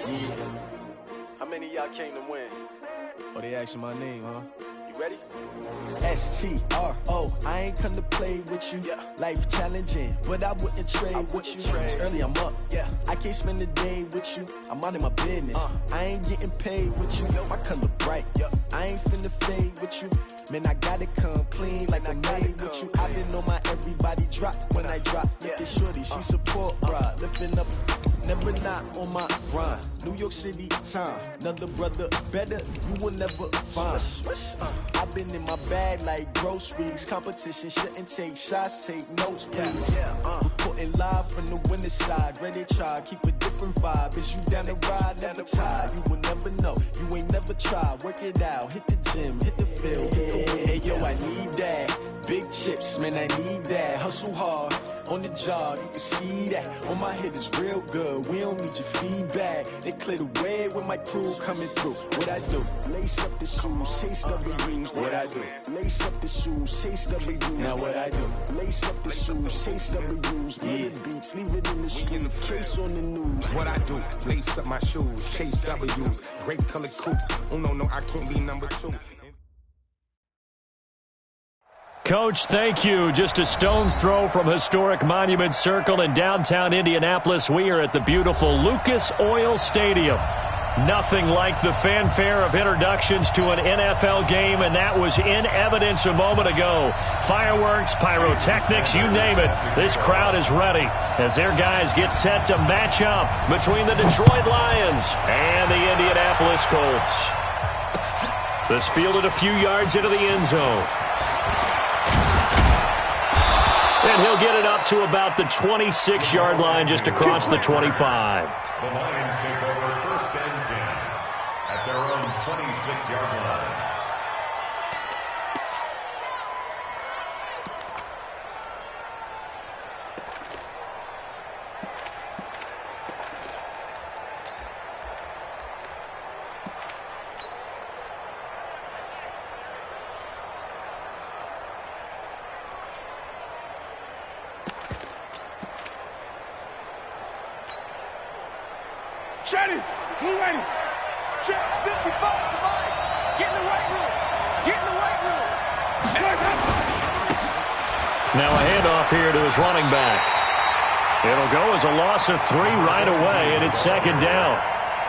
Yeah. How many of y'all came to win? Oh, they asking my name, huh? You ready? S-T-R-O, I ain't come to play with you. Yeah. Life challenging, but I wouldn't trade with you. It's early, I'm up. Yeah. I can't spend the day with you. I'm out in my business. I ain't getting paid with you. My color bright. I ain't finna fade with you. Man, I gotta come clean like I'm made with you. I've been on my everybody drop when I drop. Look at shorty, she support, bruh. Lifting up, never not on my grind. New York City time, another brother better, you will never find. I've been in my bag like groceries. Competition shouldn't take shots, take notes, please. Reporting live from the winner's side. Ready to try, keep a different vibe. Is you down the ride, never tired. You will never know, you ain't never tried. Work it out, hit the gym, hit the field, hit the wheel. Hey yo, I need that. Big chips, man, I need that. Hustle hard, on the job, you can see that. On my head is real good, we don't need your feedback. They clear the way with my crew coming through. What I do? Lace up the shoes, chase W's. What I do? Lace up the shoes, chase W's. Now what I do? Lace up the shoes, chase W's. Yeah, beats, leave it in the street, case on the news. What I do? Lace up my shoes, chase W's. Great colored coupes. Oh no, I can't be number 2. Coach, thank you. Just a stone's throw from historic Monument Circle in downtown Indianapolis. We are at the beautiful Lucas Oil Stadium. Nothing like the fanfare of introductions to an NFL game, and that was in evidence a moment ago. Fireworks, pyrotechnics, you name it. This crowd is ready as their guys get set to match up between the Detroit Lions and the Indianapolis Colts. This fielded a few yards into the end zone. And he'll get it up to about the 26-yard line, just across the 25. The Lions take over first and 10 at their own 26-yard line. Shetty, move ready. Check 55 to Mike. Get in the right room. Get in the right room. Now a handoff here to his running back. It'll go as a loss of 3 right away, and it's second down.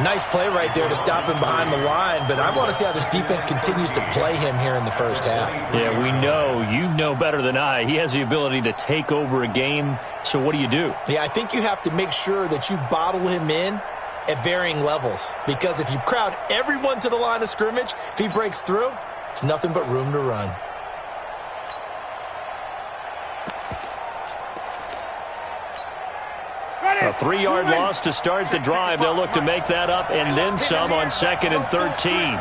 Nice play right there to stop him behind the line, but I want to see how this defense continues to play him here in the first half. Yeah, we know. You know better than I. He has the ability to take over a game, so what do you do? Yeah, I think you have to make sure that you bottle him in at varying levels, because if you crowd everyone to the line of scrimmage, if he breaks through, it's nothing but room to run. A 3-yard loss to start the drive. They'll look to make that up and then some on 2nd and 13.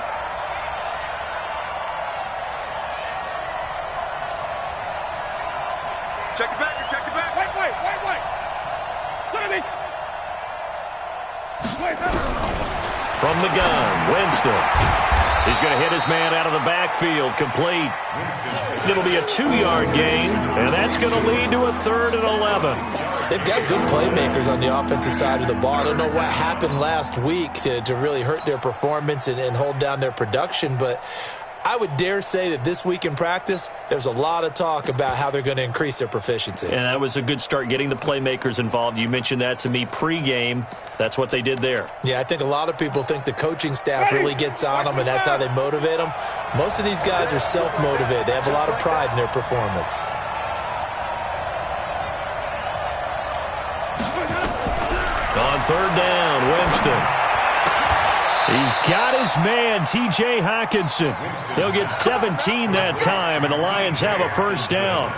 Check it back. Check it back. Wait. Look at me. From the gun, Winston. He's going to hit his man out of the backfield, complete. It'll be a 2-yard gain, and that's going to lead to a 3rd and 11. They've got good playmakers on the offensive side of the ball. I don't know what happened last week to really hurt their performance and hold down their production, but I would dare say that this week in practice, there's a lot of talk about how they're going to increase their proficiency. And that was a good start, getting the playmakers involved. You mentioned that to me pregame. That's what they did there. Yeah, I think a lot of people think the coaching staff really gets on them, and that's how they motivate them. Most of these guys are self-motivated. They have a lot of pride in their performance. On 3rd down, Winston. He's got his man, T.J. Hockenson. He'll get 17 that time, and the Lions have a first down.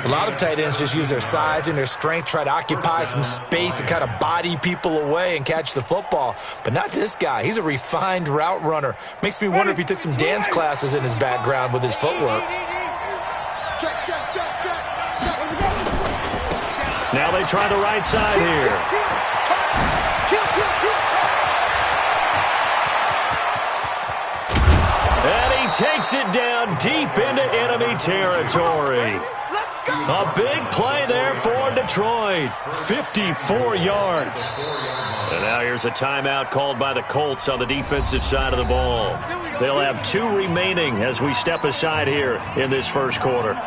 A lot of tight ends just use their size and their strength, try to occupy some space and kind of body people away and catch the football. But not this guy. He's a refined route runner. Makes me wonder if he took some dance classes in his background with his footwork. Now they try the right side here. And he takes it down deep into enemy territory. A big play there for Detroit. 54 yards. And now here's a timeout called by the Colts on the defensive side of the ball. They'll have 2 remaining as we step aside here in this first quarter.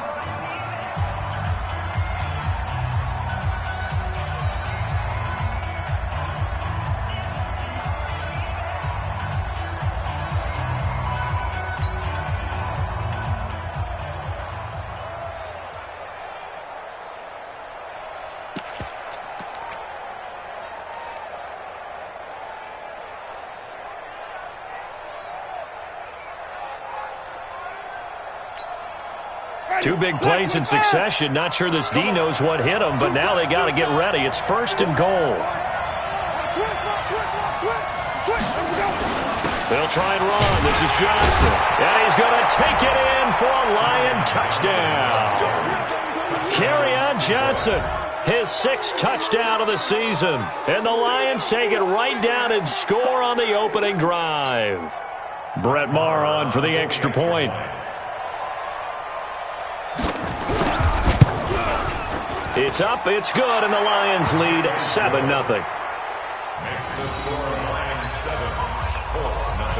Two big plays in succession. Not sure this D knows what hit him, but now they got to get ready. It's 1st and goal. They'll try and run. This is Johnson. And he's going to take it in for a Lion touchdown. Kerryon Johnson, his 6th touchdown of the season. And the Lions take it right down and score on the opening drive. Brett Maher on for the extra point. It's up, it's good, and the Lions lead 7-0. Makes the score Lions 7, Colts 0.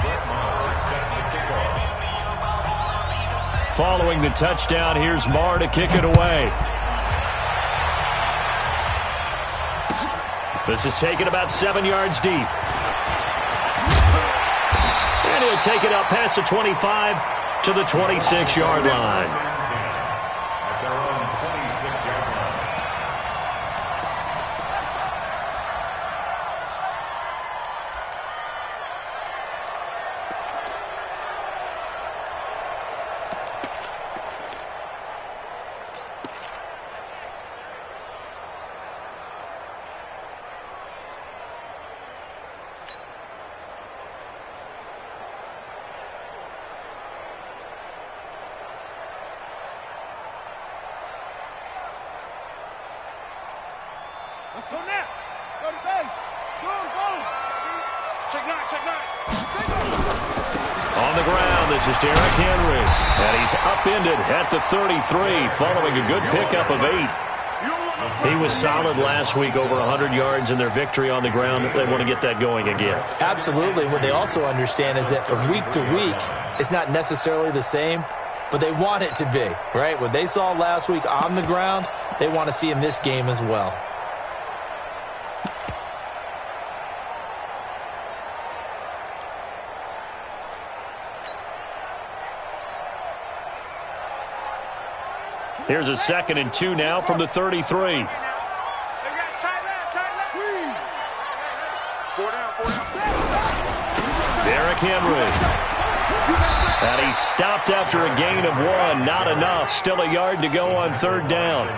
Brett Maher is set to kick off. Following the touchdown, here's Maher to kick it away. This is taken about 7 yards deep. And he'll take it up past the 25 to the 26-yard line. Let's go now. Go to base. Go. Check nine. On the ground, this is Derrick Henry. And he's upended at the 33 following a good pickup of 8. He was solid last week, over 100 yards in their victory on the ground. They want to get that going again. Absolutely. What they also understand is that from week to week, it's not necessarily the same, but they want it to be, right? What they saw last week on the ground, they want to see in this game as well. Here's a 2nd and 2 now from the 33. Derrick Henry. And he stopped after a gain of 1. Not enough. Still a yard to go on 3rd down.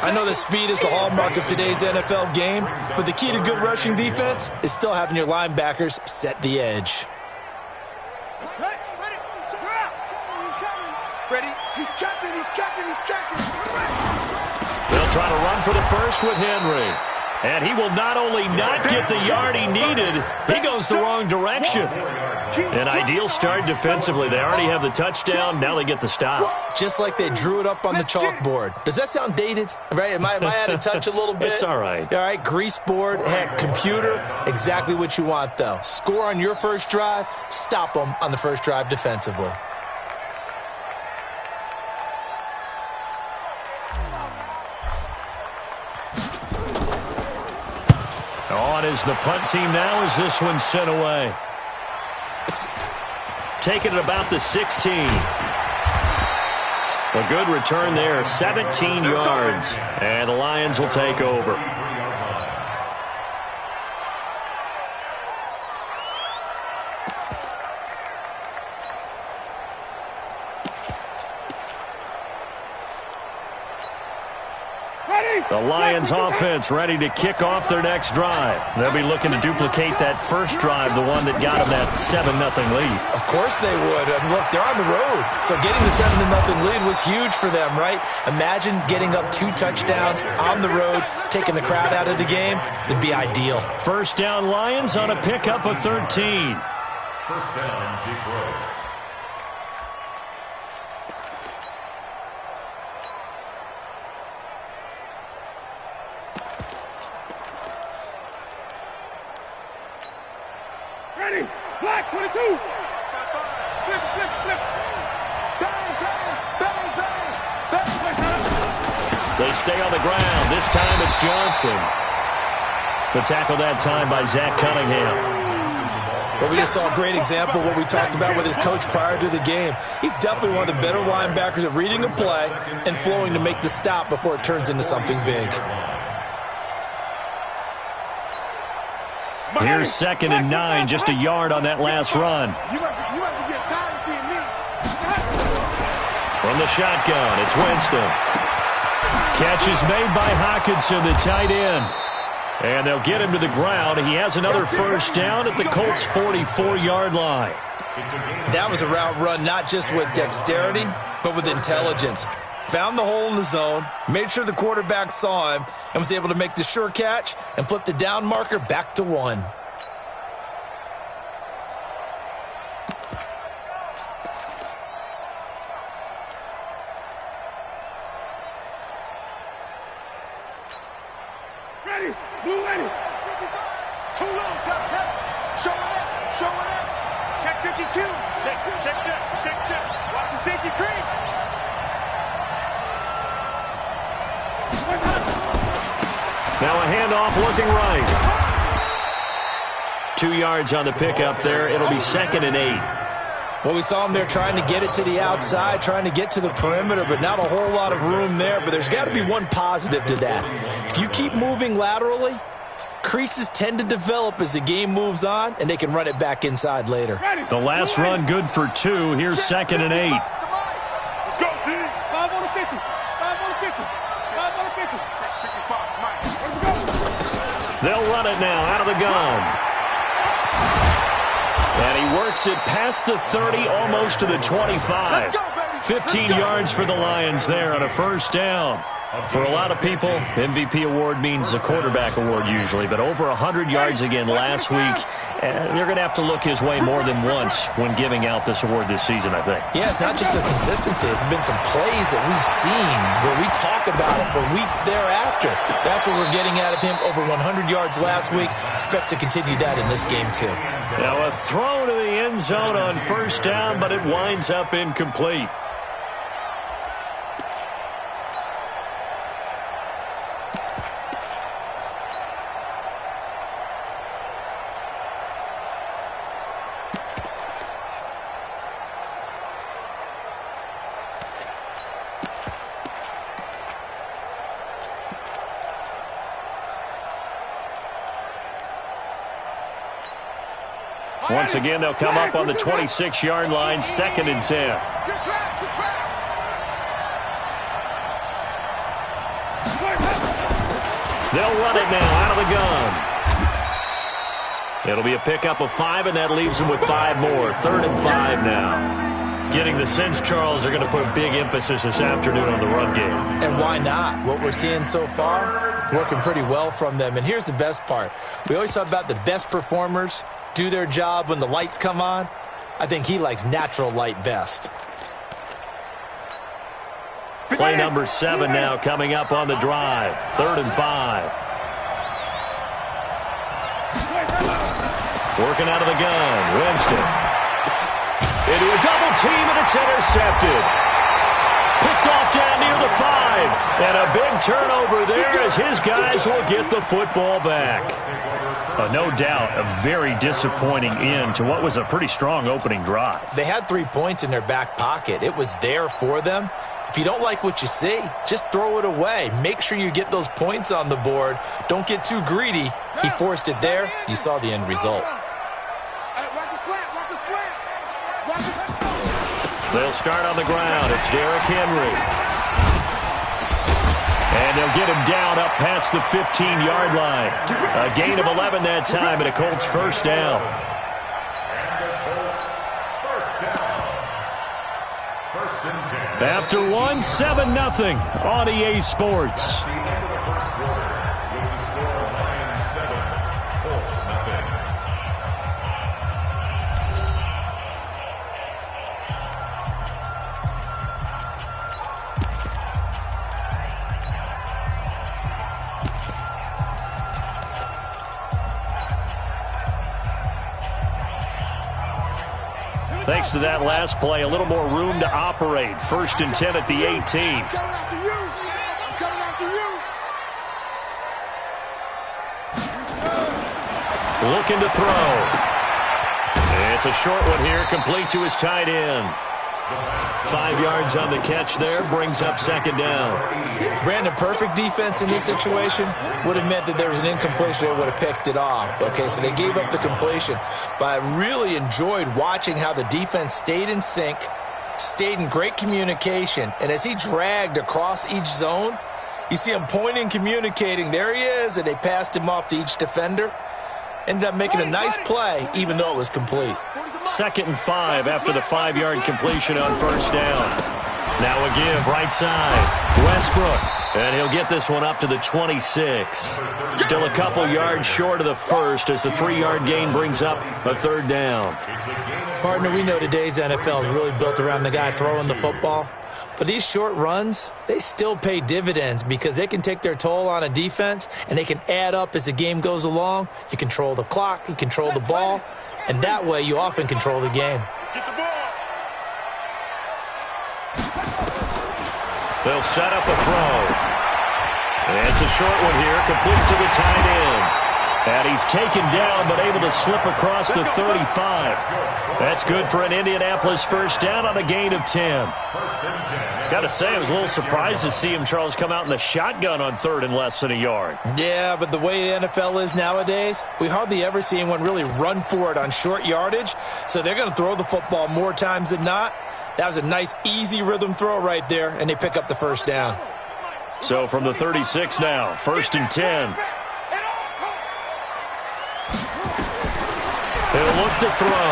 I know that speed is the hallmark of today's NFL game, but the key to good rushing defense is still having your linebackers set the edge. Ready? He's checking. They'll try to run for the first with Henry. And he will not only not get the yard he needed, he goes the wrong direction. An ideal start defensively. They already have the touchdown. Now they get the stop. Just like they drew it up on the chalkboard. Does that sound dated? Right? Am I out of touch a little bit? It's all right. All right, grease board, heck, computer, exactly what you want, though. Score on your first drive, stop them on the first drive defensively. On is the punt team now as this one's sent away. Taking it about the 16. A good return there, 17 yards. And the Lions will take over. The Lions offense ready to kick off their next drive. They'll be looking to duplicate that first drive, the one that got them that 7-0 lead. Of course they would. And look, they're on the road. So getting the 7-0 lead was huge for them, right? Imagine getting up 2 touchdowns on the road, taking the crowd out of the game. It'd be ideal. First down Lions on a pickup of 13. First down, Detroit. Ready? Black 22. Flip. Bang, bang. They stay on the ground. This time it's Johnson. The tackle that time by Zach Cunningham. Well, we just saw a great example of what we talked about with his coach prior to the game. He's definitely one of the better linebackers at reading a play and flowing to make the stop before it turns into something big. Here's 2nd and 9, just a yard on that last run. You must be getting tired of seeing me. From the shotgun, it's Winston. Catch is made by Hockenson, the tight end. And they'll get him to the ground. He has another first down at the Colts' 44-yard line. That was a route run not just with dexterity, but with intelligence. Found the hole in the zone, made sure the quarterback saw him, and was able to make the sure catch and flip the down marker back to 1. Ready? Blue ready. 2 low. Got Showing up. Check 52. Check. Watch the safety creep. Now a handoff looking right. 2 yards on the pickup there. It'll be 2nd and 8. Well, we saw him there trying to get it to the outside, trying to get to the perimeter, but not a whole lot of room there. But there's got to be one positive to that. If you keep moving laterally, creases tend to develop as the game moves on, and they can run it back inside later. The last run good for 2. Here's 2nd and 8. Let's go, D. 5 on the 50. 5 on the 50. 5 on the 50. Check 55. Mike. Let's go. They'll run it now out of the gun. And he works it past the 30, almost to the 25. 15 yards for the Lions there on a first down. For a lot of people, MVP award means a quarterback award usually, but over 100 yards again last week. They're going to have to look his way more than once when giving out this award this season, I think. Yeah, it's not just the consistency. It's been some plays that we've seen where we talk about it for weeks thereafter. That's what we're getting out of him. Over 100 yards last week. Expects to continue that in this game, too. Now a throw to the end zone on first down, but it winds up incomplete. Once again, they'll come up on the 26-yard line, 2nd and 10. Good track. They'll run it now out of the gun. It'll be a pickup of 5, and that leaves them with 5 more. 3rd and 5 now. Getting the sense, Charles, are going to put a big emphasis this afternoon on the run game. And why not? What we're seeing so far, working pretty well from them. And here's the best part. We always talk about the best performers do their job when the lights come on. I think he likes natural light best. Play number 7 now coming up on the drive. 3rd and 5. Working out of the gun. Winston. Into a double team, and it's intercepted. Picked off down near the 5. And a big turnover there as his guys will get the football back. No doubt a very disappointing end to what was a pretty strong opening drive. They had 3 points in their back pocket. It was there for them. If you don't like what you see, just throw it away. Make sure you get those points on the board. Don't get too greedy. He forced it there. You saw the end result. They'll start on the ground. It's Derrick Henry. And they'll get him down up past the 15-yard line. A gain of 11 that time, and a Colts first down. After 1, 7-0 on EA Sports. Thanks to that last play, a little more room to operate. 1st and 10 at the 18. I'm coming after you. I'm coming after you. Looking to throw. It's a short one here, complete to his tight end. 5 yards on the catch there, brings up 2nd down. Brandon, perfect defense in this situation would have meant that there was an incompletion. They would have picked it off. Okay, so they gave up the completion. But I really enjoyed watching how the defense stayed in sync, stayed in great communication, and as he dragged across each zone, you see him pointing, communicating. There he is, and they passed him off to each defender. Ended up making a nice play, even though it was complete. 2nd and 5 after the 5-yard completion on 1st down. Now a give, right side. Westbrook, and he'll get this one up to the 26. Still a couple yards short of the first as the 3-yard gain brings up a 3rd down. Partner, we know today's NFL is really built around the guy throwing the football. But these short runs, they still pay dividends because they can take their toll on a defense and they can add up as the game goes along. You control the clock, you control the ball, and that way you often control the game. Get the ball. They'll set up a throw. It's a short one here, complete to the tight end. And he's taken down, but able to slip across the 35. That's good for an Indianapolis 1st down on a gain of 10. Got to say, I was a little surprised to see him, Charles, come out in the shotgun on 3rd and less than a yard. Yeah, but the way the NFL is nowadays, we hardly ever see anyone really run for it on short yardage. So they're going to throw the football more times than not. That was a nice, easy rhythm throw right there, and they pick up the 1st down. So from the 36 now, 1st and 10. He'll look to throw.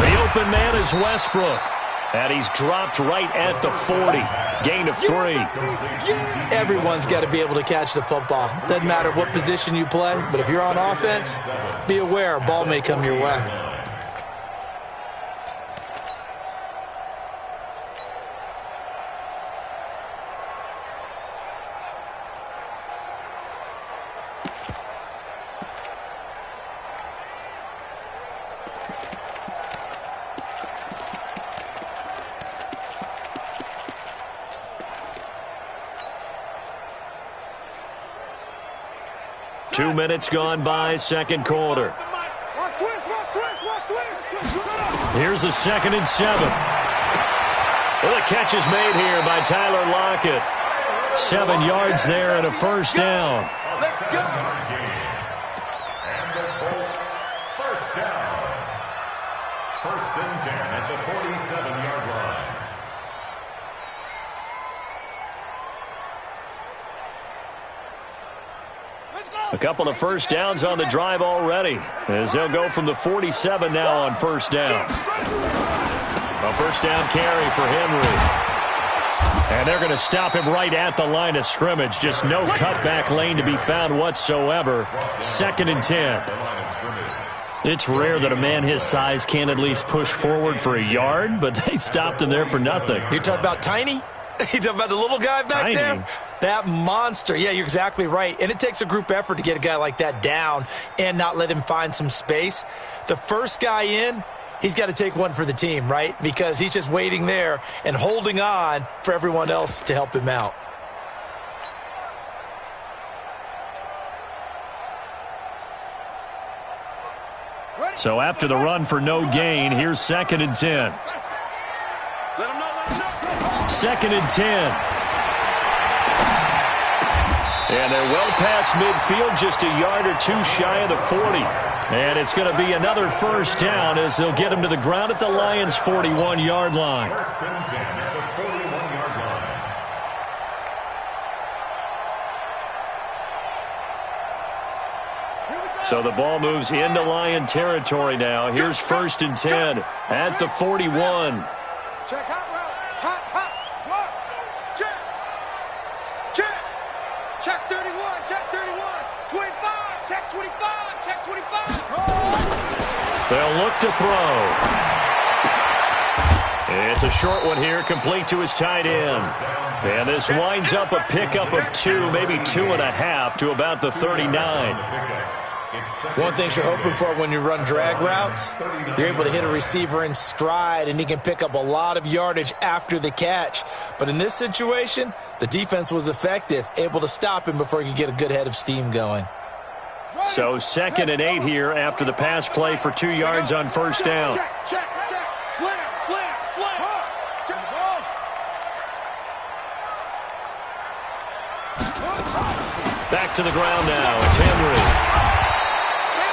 The open man is Westbrook. And he's dropped right at the 40. Gain of 3. Everyone's got to be able to catch the football. Doesn't matter what position you play, but if you're on offense, be aware a ball may come your way. Two minutes gone by, 2nd quarter. Here's a 2nd and 7. Well, the catch is made here by Tyler Lockett. 7 yards there and a 1st down. And the Colts, 1st down. 1st and 10 at the 47-yard line. A couple of 1st downs on the drive already, as they'll go from the 47 now on 1st down. A 1st down carry for Henry. And they're going to stop him right at the line of scrimmage. Just no cutback lane to be found whatsoever. 2nd and 10. It's rare that a man his size can't at least push forward for a yard, but they stopped him there for nothing. You're talking about Tiny? You talking about the little guy back there? That monster. Yeah, you're exactly right. And it takes a group effort to get a guy like that down and not let him find some space. The first guy in, he's got to take one for the team, right? Because he's just waiting there and holding on for everyone else to help him out. So after the run for no gain, here's 2nd and 10. 2nd and 10. And they're well past midfield, just a yard or two shy of the 40. And it's going to be another 1st down as they'll get him to the ground at the Lions' 41-yard line. 1st and 10 at the 41-yard line. So the ball moves into Lion territory now. Here's 1st and 10 at the 41. Check hot route. Hot. Work. Check. Check 31. Check 31. 25. Check 25. Check 25. They'll look to throw. It's a short one here, complete to his tight end. And this winds up a pickup of 2, maybe 2.5 to about the 39. One thing you're hoping for when you run drag routes, you're able to hit a receiver in stride, and he can pick up a lot of yardage after the catch. But in this situation, the defense was effective, able to stop him before he could get a good head of steam going. So 2nd and 8 here after the pass play for 2 yards on first down. Check. Slam. Check the ball. Back to the ground now. It's Henry.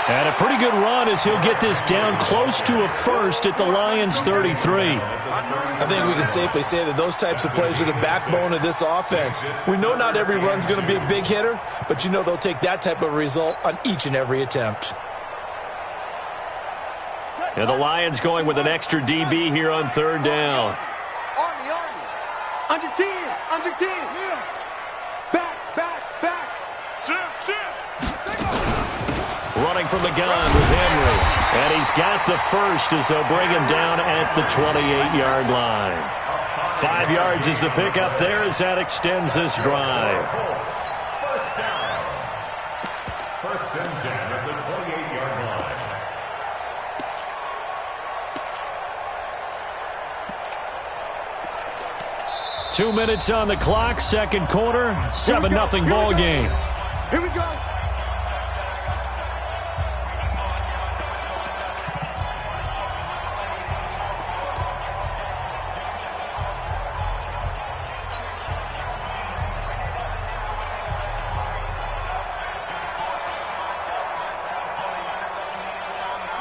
And a pretty good run as he'll get this down close to a first at the Lions' 33. I think we can safely say that those types of plays are the backbone of this offense. We know not every run's going to be a big hitter, but you know they'll take that type of result on each and every attempt. And the Lions going with an extra DB here on 3rd down. Army. Under 10. Back. Sit. Running from the gun with Henry. And he's got the first as they'll bring him down at the 28-yard line. 5 yards is the pickup there as that extends this drive. First down. 1st and 10 at the 28-yard line. Two minutes on the clock, 2nd quarter, 7-0 ball game. Here we go.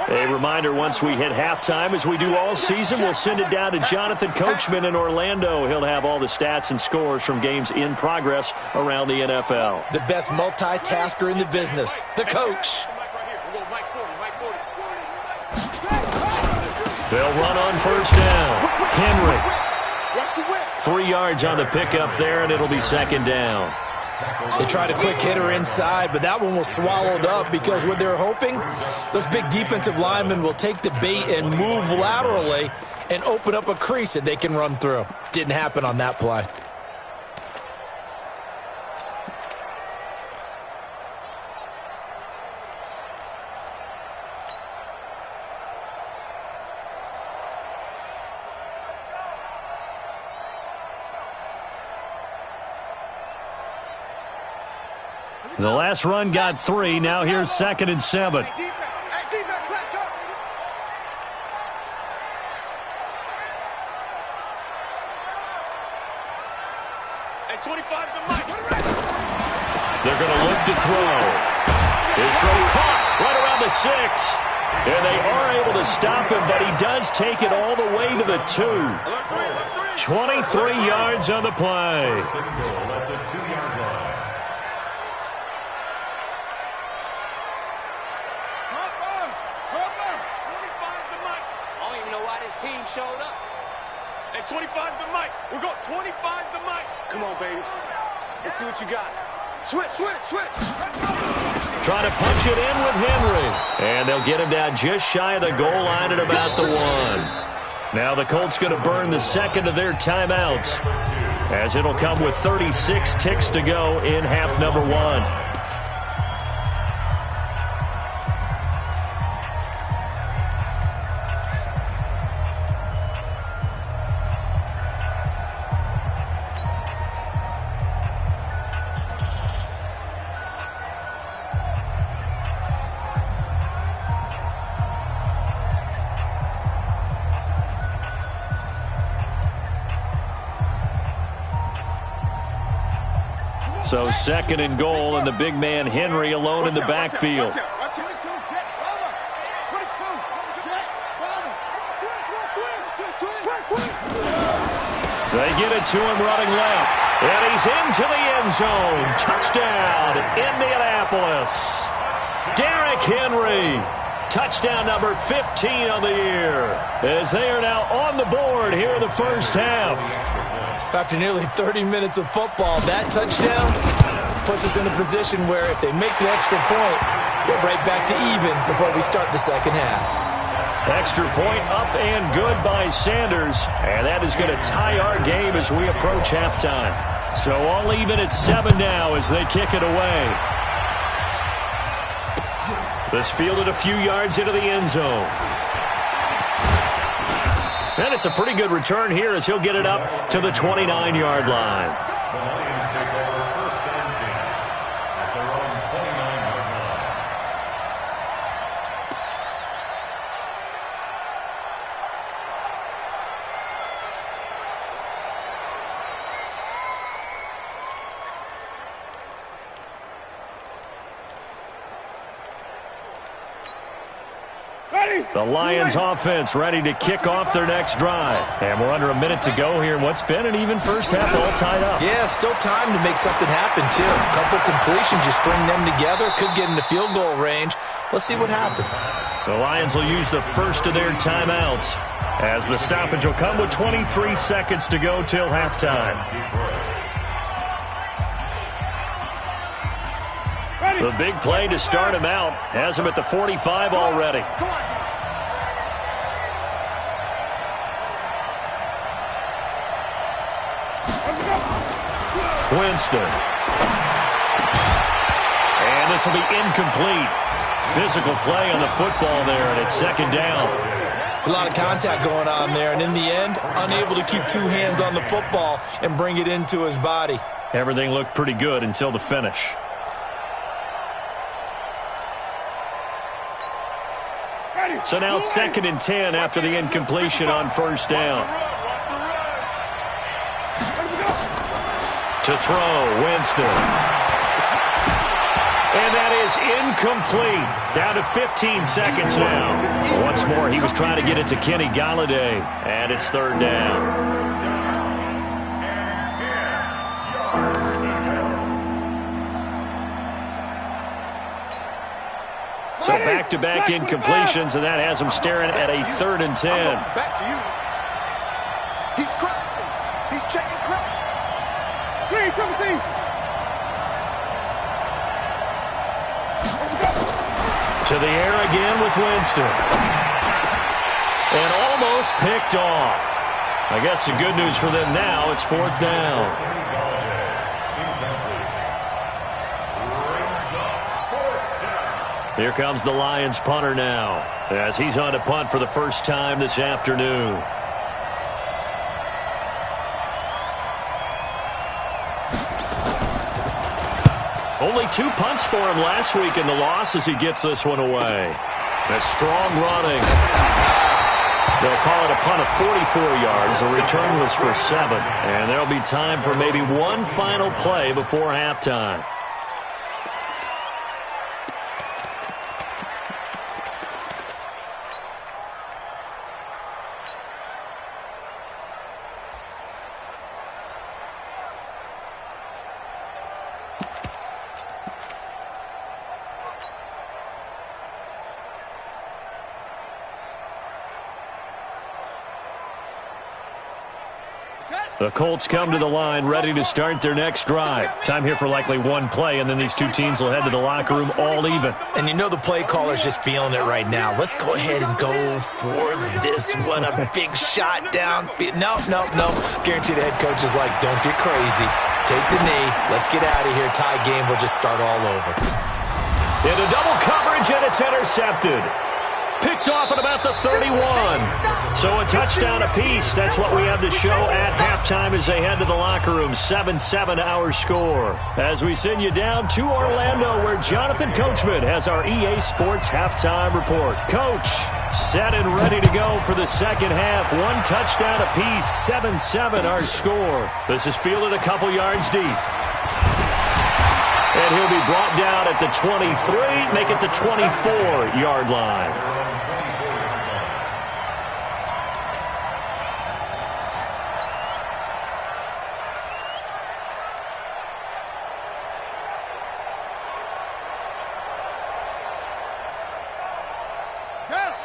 A reminder, once we hit halftime, as we do all season, we'll send it down to Jonathan Coachman in Orlando. He'll have all the stats and scores from games in progress around the NFL. The best multitasker in the business, the coach. They'll run on first down. Henry. 3 yards on the pickup there, and it'll be 2nd down. They tried a quick hitter inside, but that one was swallowed up because what they're hoping, those big defensive linemen will take the bait and move laterally and open up a crease that they can run through. Didn't happen on that play. The last run got 3. Now here's 2nd and 7. Defense, let's go. Hey, 25 to Mike. They're going to look to throw. His throw caught right around the 6. And they are able to stop him, but he does take it all the way to the 2. 23 yards on the play. At the 2-yard line. Team showed up. Hey, 25 to Mike. We're going 25 to Mike. Come on, baby. Let's see what you got. Switch. Trying to punch it in with Henry. And they'll get him down just shy of the goal line at about the 1. Now the Colts going to burn the 2nd of their timeouts, as it'll come with 36 ticks to go in half number 1. So 2nd and goal, and the big man Henry alone in the backfield. They get it to him running left, and he's into the end zone. Touchdown, Indianapolis. Derrick Henry, touchdown number 15 on the year, as they are now on the board here in the first half. After nearly 30 minutes of football, that touchdown puts us in a position where if they make the extra point, we're right back to even before we start the second half. Extra point up and good by Sanders, and that is going to tie our game as we approach halftime. So all even at 7 now as they kick it away. This fielded a few yards into the end zone. And it's a pretty good return here as he'll get it up to the 29-yard line. The Lions take over first and 10 at their own 29-yard line. The Lions offense ready to kick off their next drive. And we're under a minute to go here in what's been an even first half, all tied up. Yeah, still time to make something happen, too. A couple completions, you string them together, could get into field goal range. Let's see what happens. The Lions will use the first of their timeouts as the stoppage will come with 23 seconds to go till halftime. The big play to start him out has him at the 45 already. Winston. And this will be incomplete. Physical play on the football there, and it's second down. It's a lot of contact going on there, and in the end, unable to keep two hands on the football and bring it into his body. Everything looked pretty good until the finish. So now 2nd and 10 after the incompletion on first down. To throw, Winston. And that is incomplete. Down to 15 seconds now. Once more, he was trying to get it to Kenny Galladay. And it's third down. So back-to-back incompletions, and that has him staring at a 3rd and 10. Back to you. He's crossing. He's checking cross. Green, Timothy. To the air again with Winston. And almost picked off. I guess the good news for them now, it's 4th down. Here comes the Lions punter now as he's on to punt for the first time this afternoon. Only 2 punts for him last week in the loss as he gets this one away. That's strong running. They'll call it a punt of 44 yards. The return was for 7. And there'll be time for maybe one final play before halftime. The Colts come to the line ready to start their next drive. Time here for likely one play, and then these two teams will head to the locker room all even. And you know the play caller's just feeling it right now. Let's go ahead and go for this one. A big shot downfield. No. Guarantee the head coach is like, don't get crazy. Take the knee. Let's get out of here. Tie game will just start all over. Into double coverage, and it's intercepted. Picked off at about the 31. So a touchdown apiece. That's what we have to show at halftime as they head to the locker room. 7-7 our score. As we send you down to Orlando, where Jonathan Coachman has our EA Sports halftime report. Coach, set and ready to go for the second half. One touchdown apiece. 7-7 our score. This is fielded a couple yards deep. And he'll be brought down at the 23, make it the 24-yard line.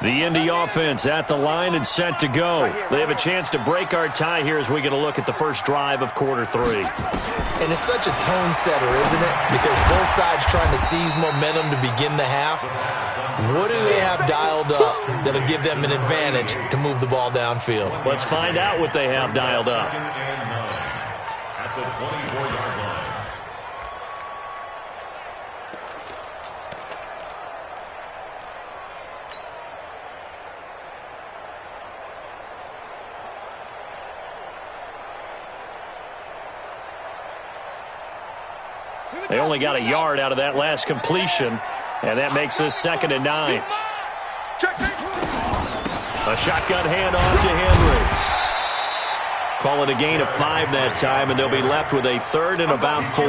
The Indy offense at the line and set to go. They have a chance to break our tie here as we get a look at the first drive of quarter 3. And it's such a tone setter, isn't it? Because both sides trying to seize momentum to begin the half. What do they have dialed up that'll give them an advantage to move the ball downfield? Let's find out what they have dialed up. At the 24-yard line. 1, They only got a yard out of that last completion, and that makes this 2nd and 9. A shotgun handoff to Henry. Call it a gain of 5 that time, and they'll be left with a 3rd and about 4.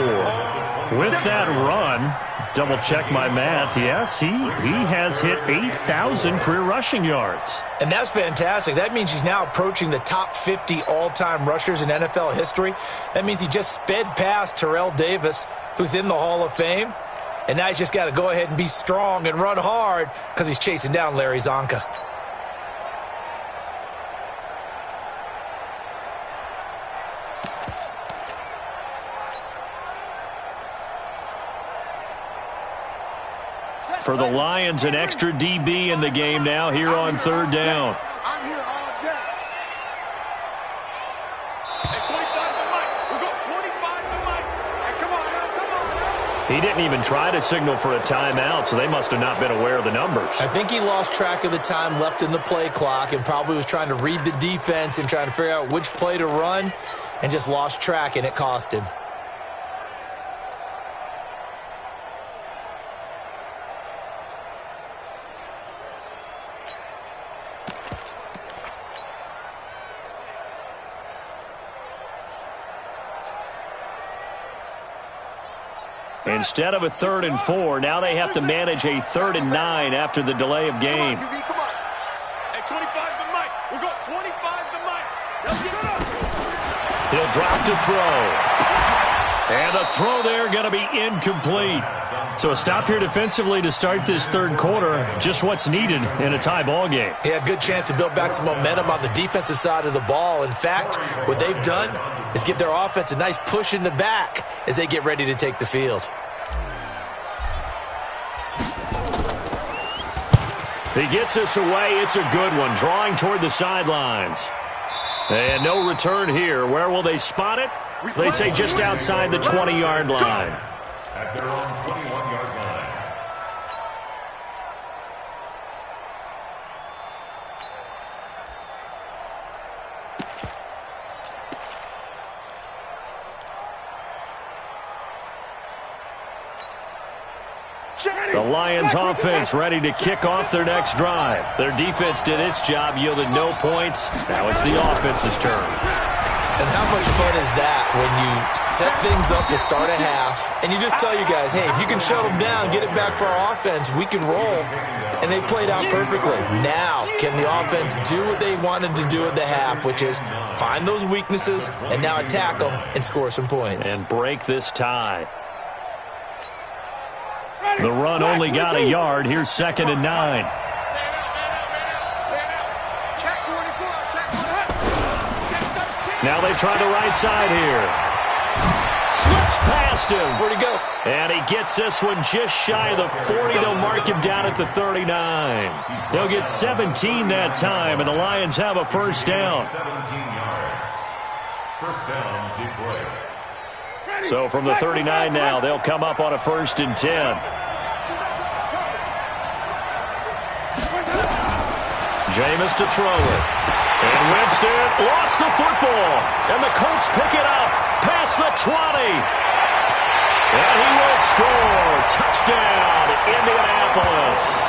With that run, double-check my math, yes, he has hit 8,000 career rushing yards. And that's fantastic. That means he's now approaching the top 50 all-time rushers in NFL history. That means he just sped past Terrell Davis, who's in the Hall of Fame. And now he's just got to go ahead and be strong and run hard because he's chasing down Larry Zonka. For the Lions, an extra DB in the game now here on 3rd down. I'm here all day. At 25 to Mike. We go 25 to Mike. Hey, come on now, come on now. He didn't even try to signal for a timeout, so they must have not been aware of the numbers. I think he lost track of the time left in the play clock and probably was trying to read the defense and trying to figure out which play to run and just lost track, and it cost him. Instead of a 3rd and 4, now they have to manage a 3rd and 9 after the delay of game. Come on. At 25 to Mike. We go 25 to Mike. He'll drop to throw. And the throw there going to be incomplete. So a stop here defensively to start this 3rd quarter. Just what's needed in a tie ball game. Yeah, good chance to build back some momentum on the defensive side of the ball. In fact, what they've done is give their offense a nice push in the back as they get ready to take the field. He gets this away. It's a good one. Drawing toward the sidelines. And no return here. Where will they spot it? They say just outside the 20-yard line. At their own 21-yard line. The Lions offense ready to kick off their next drive. Their defense did its job, yielded no points. Now it's the offense's turn. And how much fun is that when you set things up to start a half and you just tell you guys, hey, if you can shut them down, get it back for our offense, we can roll. And they played out perfectly. Now, can the offense do what they wanted to do at the half, which is find those weaknesses and now attack them and score some points. And break this tie. The run only got a yard. Here's 2nd and 9. Now they try the right side here. Slips past him. Where'd he go? And he gets this one just shy of the 40. They'll mark him down at the 39. They'll get 17 that time, and the Lions have a first down. 17 yards. First down, Detroit. So from the 39 now, they'll come up on a 1st and 10. Jameis to throw it. And Winston lost the football. And the Colts pick it up past the 20. And he will score. Touchdown, Indianapolis.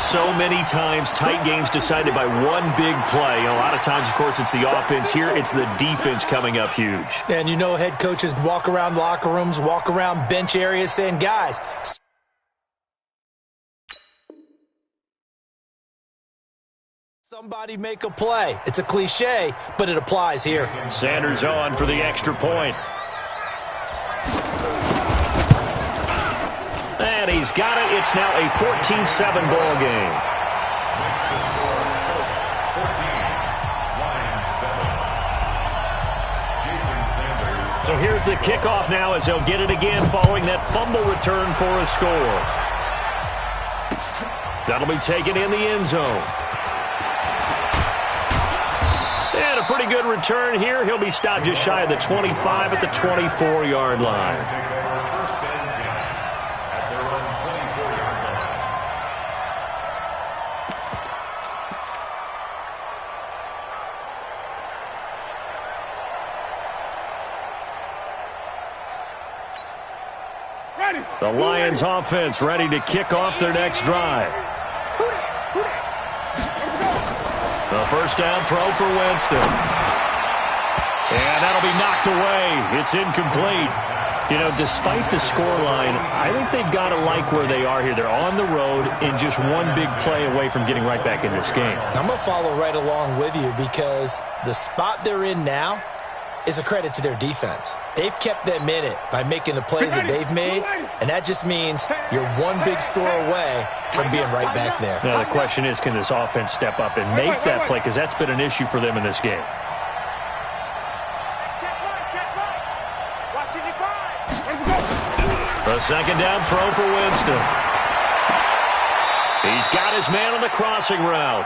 So many times, tight games decided by one big play. And a lot of times, of course, it's the offense. Here, it's the defense coming up huge. And you know head coaches walk around locker rooms, walk around bench areas saying, guys, somebody make a play. It's a cliche, but it applies here. Sanders on for the extra point. And he's got it. It's now a 14-7 ball game. So here's the kickoff now as they'll get it again following that fumble return for a score. That'll be taken in the end zone. And a pretty good return here. He'll be stopped just shy of the 25 at the 24-yard line. The Lions offense ready to kick off their next drive. The first down throw for Winston. And that'll be knocked away. It's incomplete. You know, despite the scoreline, I think they've got to like where they are here. They're on the road and just one big play away from getting right back in this game. I'm going to follow right along with you because the spot they're in now is a credit to their defense. They've kept them in it by making the plays that they've made, and that just means you're one big score away from being right back there. Now, the question is, can this offense step up and make that play? Because that's been an issue for them in this game. A second down throw for Winston. He's got his man on the crossing route.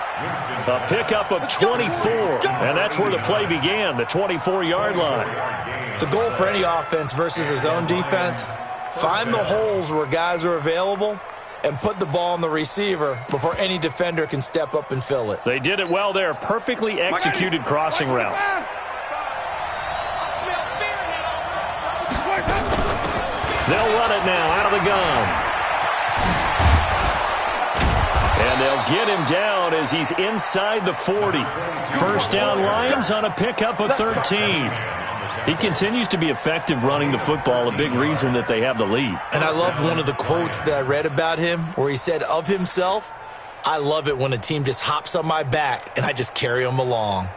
A pickup of 24, and that's where the play began, the 24-yard line. The goal for any offense versus his own defense, find the holes where guys are available and put the ball on the receiver before any defender can step up and fill it. They did it well there. Perfectly executed crossing route. They'll run it now out of the gun. And they'll get him down as he's inside the 40. First down Lions on a pickup of 13. He continues to be effective running the football, a big reason that they have the lead. And I love one of the quotes that I read about him where he said of himself, I love it when a team just hops on my back and I just carry them along.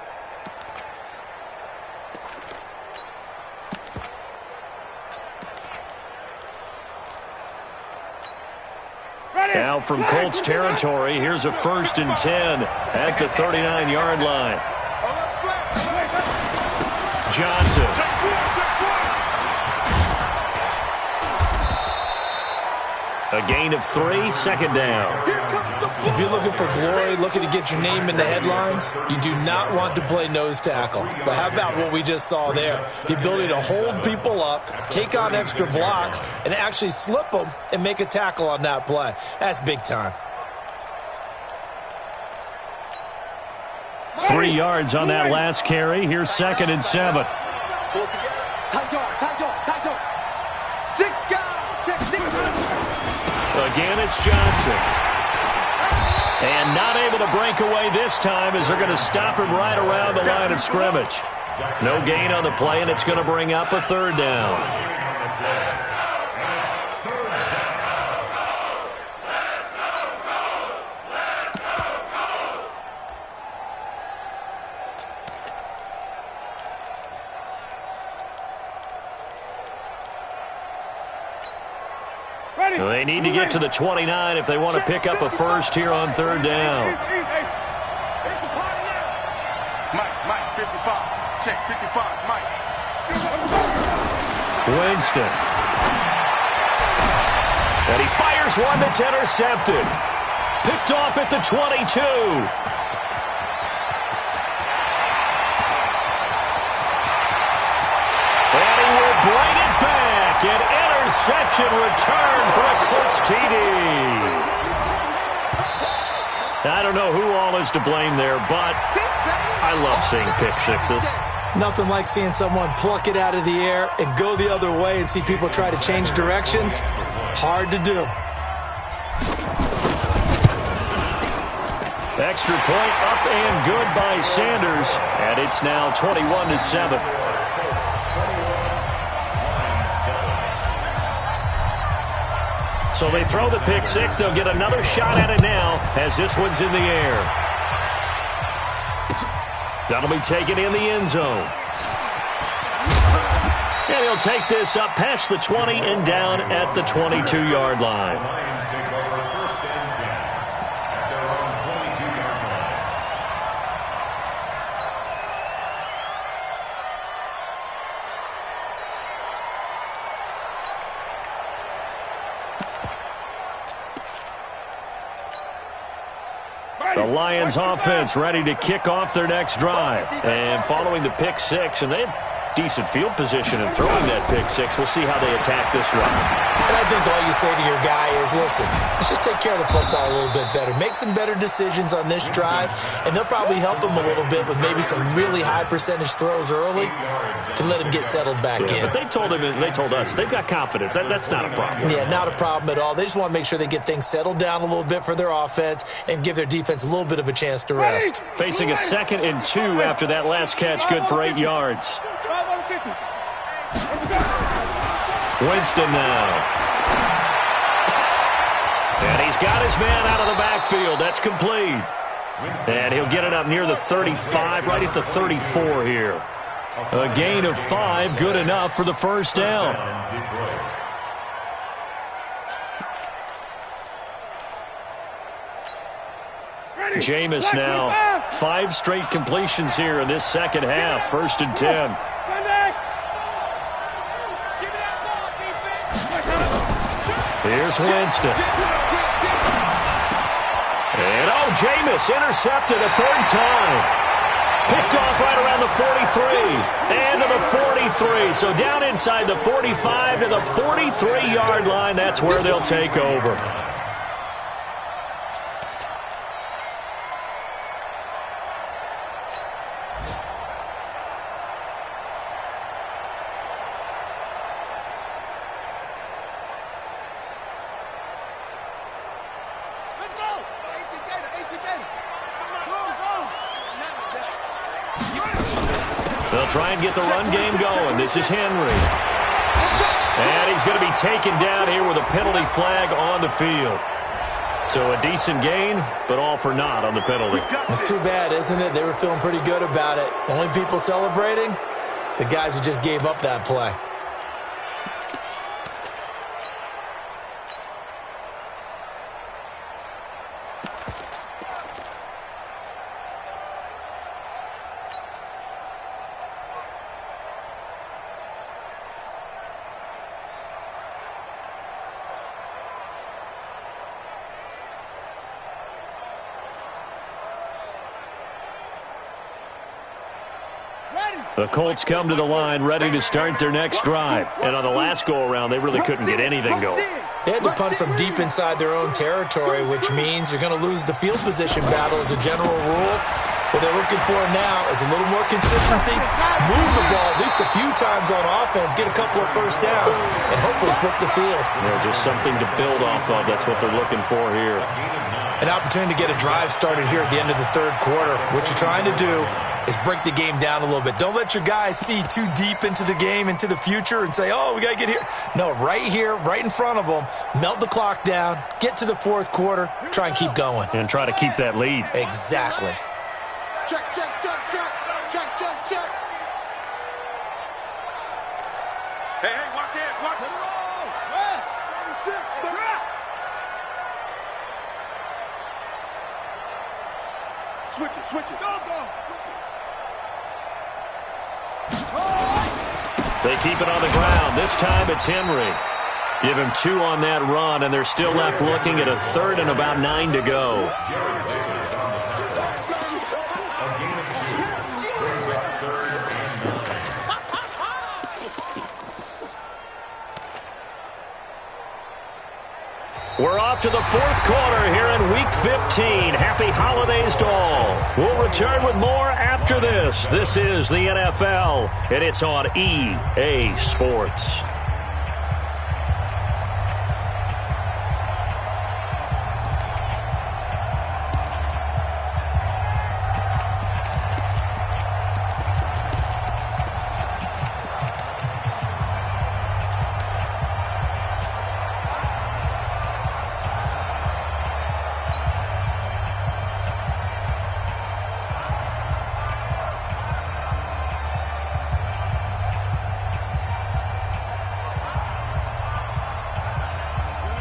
Now from Colts territory, here's a 1st and 10 at the 39-yard line. Johnson. A gain of 3, second down. If you're looking for glory, looking to get your name in the headlines, you do not want to play nose tackle. But how about what we just saw there? The ability to hold people up, take on extra blocks, and actually slip them and make a tackle on that play. That's big time. 3 yards on that last carry. Here's 2nd and 7. Again, it's Johnson. And not able to break away this time as they're going to stop him right around the line of scrimmage. No gain on the play, and it's going to bring up a 3rd down. They need to get to the 29 if they want to pick up a first here on 3rd down. Mike, 55. Check, 55, Mike. Winston. And he fires one that's intercepted. Picked off at the 22. And he will bring it back. An interception return for a Colts TD. I don't know who all is to blame there, but I love seeing pick sixes. Nothing like seeing someone pluck it out of the air and go the other way and see people try to change directions. Hard to do. Extra point up and good by Sanders, and it's now 21-7. So they throw the pick six. They'll get another shot at it now as this one's in the air. That'll be taken in the end zone. And he'll take this up past the 20 and down at the 22-yard line. The Lions offense ready to kick off their next drive. And following the pick six, and they decent field position in throwing that pick six. We'll see how they attack this run. And I think all you say to your guy is, listen, let's just take care of the football a little bit better. Make some better decisions on this drive, and they'll probably help him a little bit with maybe some really high percentage throws early to let him get settled back in. But they told him, and they told us, they've got confidence. That's not a problem. Yeah, not a problem at all. They just want to make sure they get things settled down a little bit for their offense and give their defense a little bit of a chance to rest. Facing a 2nd and 2 after that last catch, good for 8 yards. Winston now. And he's got his man out of the backfield. That's complete. And he'll get it up near the 35, right at the 34 here. A gain of 5, good enough for the first down. Jameis now, 5 straight completions here in this second half. 1st and 10. Here's Winston. And, Jameis intercepted a 3rd time. Picked off right around the 43. And to the 43. So down inside the 45 to the 43-yard line. That's where they'll take over. They'll try and get the run game going. This is Henry. And he's going to be taken down here with a penalty flag on the field. So a decent gain, but all for naught on the penalty. It's too bad, isn't it? They were feeling pretty good about it. Only people celebrating, the guys who just gave up that play. The Colts come to the line ready to start their next drive. And on the last go-around, they really couldn't get anything going. They had to punt from deep inside their own territory, which means you're going to lose the field position battle as a general rule. What they're looking for now is a little more consistency, move the ball at least a few times on offense, get a couple of first downs, and hopefully flip the field. Just something to build off of. That's what they're looking for here. An opportunity to get a drive started here at the end of the 3rd quarter. What you're trying to do is break the game down a little bit. Don't let your guys see too deep into the game, into the future, and say, oh, we got to get here. No, right here, right in front of them, melt the clock down, get to the 4th quarter, try and keep going. And try to keep that lead. Exactly. Check, check, check, check, check, check, check. Hey, watch it, watch it. Switch it. Go. They keep it on the ground. This time it's Henry. Give him 2 on that run, and they're still left looking at a 3rd and about 9 to go. We're off to the 4th quarter here in Week 15. Happy holidays to all. We'll return with more after this. This is the NFL, and it's on EA Sports.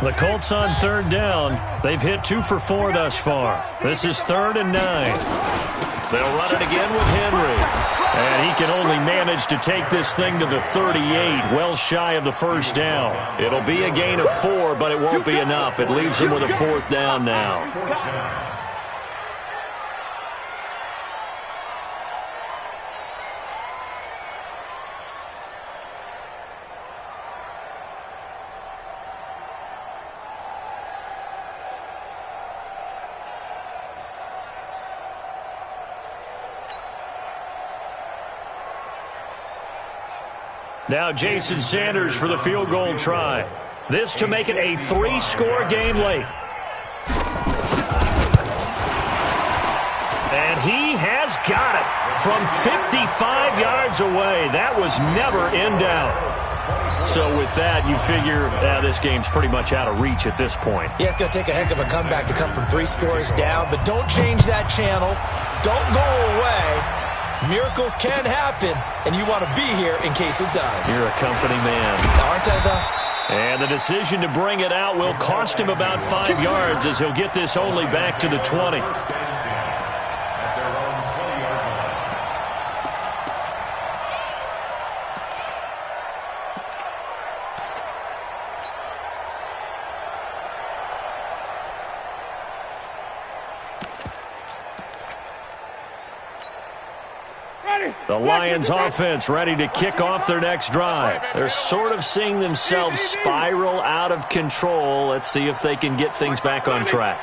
The Colts on 3rd down. They've hit 2 for 4 thus far. This is 3rd and 9. They'll run it again with Henry. And he can only manage to take this thing to the 38, well shy of the first down. It'll be a gain of 4, but it won't be enough. It leaves him with a 4th down now. Now Jason Sanders for the field goal try. This to make it a 3-score game late. And he has got it from 55 yards away. That was never in doubt. So with that, you figure this game's pretty much out of reach at this point. Yeah, it's going to take a heck of a comeback to come from 3 scores down, but don't change that channel. Don't go away. Miracles can happen, and you want to be here in case it does. You're a company man. Aren't I, though? And the decision to bring it out will cost him about 5 yards as he'll get this only back to the 20. The Lions offense ready to kick off their next drive. They're sort of seeing themselves spiral out of control. Let's see if they can get things back on track.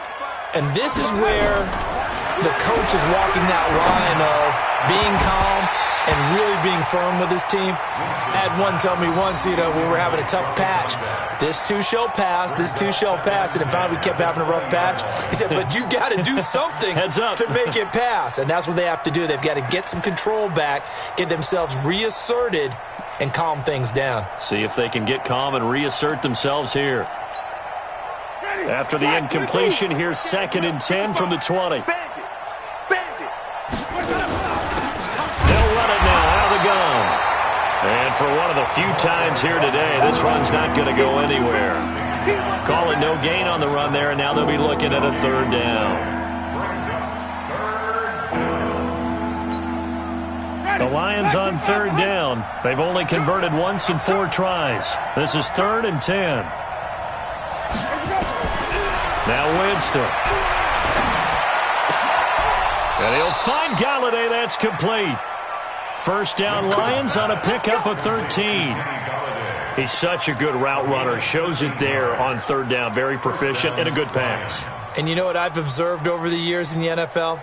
And this is where the coach is walking that line of being calm and really being firm with his team. I had one tell me once, we were having a tough patch. This too shall pass, this too shall pass. And in fact, we kept having a rough patch. He said, but you got to do something to make it pass. And that's what they have to do. They've got to get some control back, get themselves reasserted, and calm things down. See if they can get calm and reassert themselves here. After the incompletion, here's 2nd and 10 from the 20. They'll run it now out of the gun. And for one of the few times here today, this run's not going to go anywhere. Calling no gain on the run there, and now they'll be looking at a 3rd down. The Lions on 3rd down. They've only converted once in 4 tries. This is 3rd and 10. Now Winston. And he'll find Galladay. That's complete. 1st down Lions on a pickup of 13. He's such a good route runner. Shows it there on 3rd down. Very proficient and a good pass. And you know what I've observed over the years in the NFL?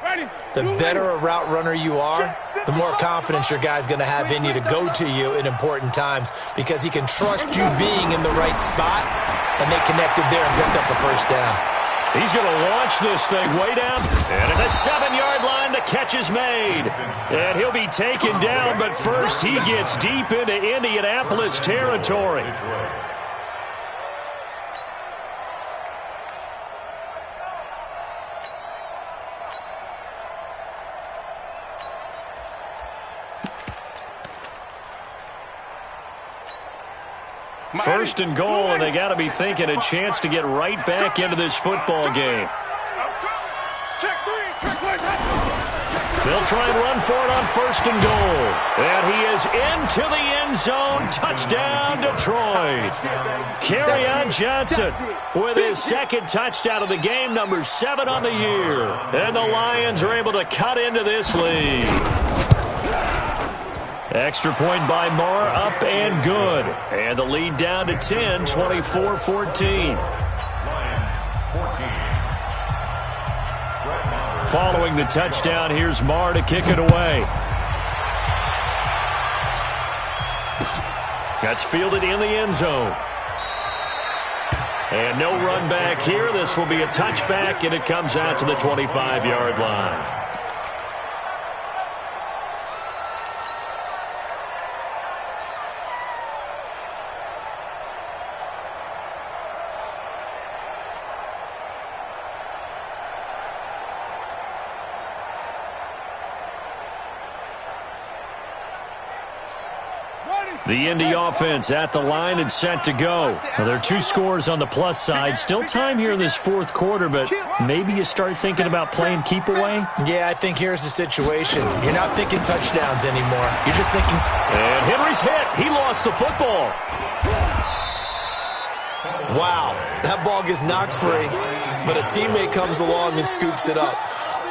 The better a route runner you are, the more confidence your guy's going to have in you to go to you in important times because he can trust you being in the right spot, and they connected there and picked up the 1st down. He's going to launch this thing way down. And at the 7-yard line, the catch is made. And he'll be taken down, but first he gets deep into Indianapolis territory. First and goal, and they got to be thinking a chance to get right back into this football game. They'll try and run for it on 1st and goal. And he is into the end zone. Touchdown, Detroit. Kerryon Johnson with his 2nd touchdown of the game, number 7 on the year. And the Lions are able to cut into this lead. Extra point by Moore, up and good. And the lead down to 10, 24-14. Following the touchdown, here's Moore to kick it away. That's fielded in the end zone. And no run back here. This will be a touchback, and it comes out to the 25-yard line. The Indy offense at the line and set to go. Well, there are 2 scores on the plus side. Still time here in this 4th quarter, but maybe you start thinking about playing keep away? Yeah, I think here's the situation. You're not thinking touchdowns anymore. You're just thinking... And Henry's hit. He lost the football. Wow, that ball gets knocked free, but a teammate comes along and scoops it up.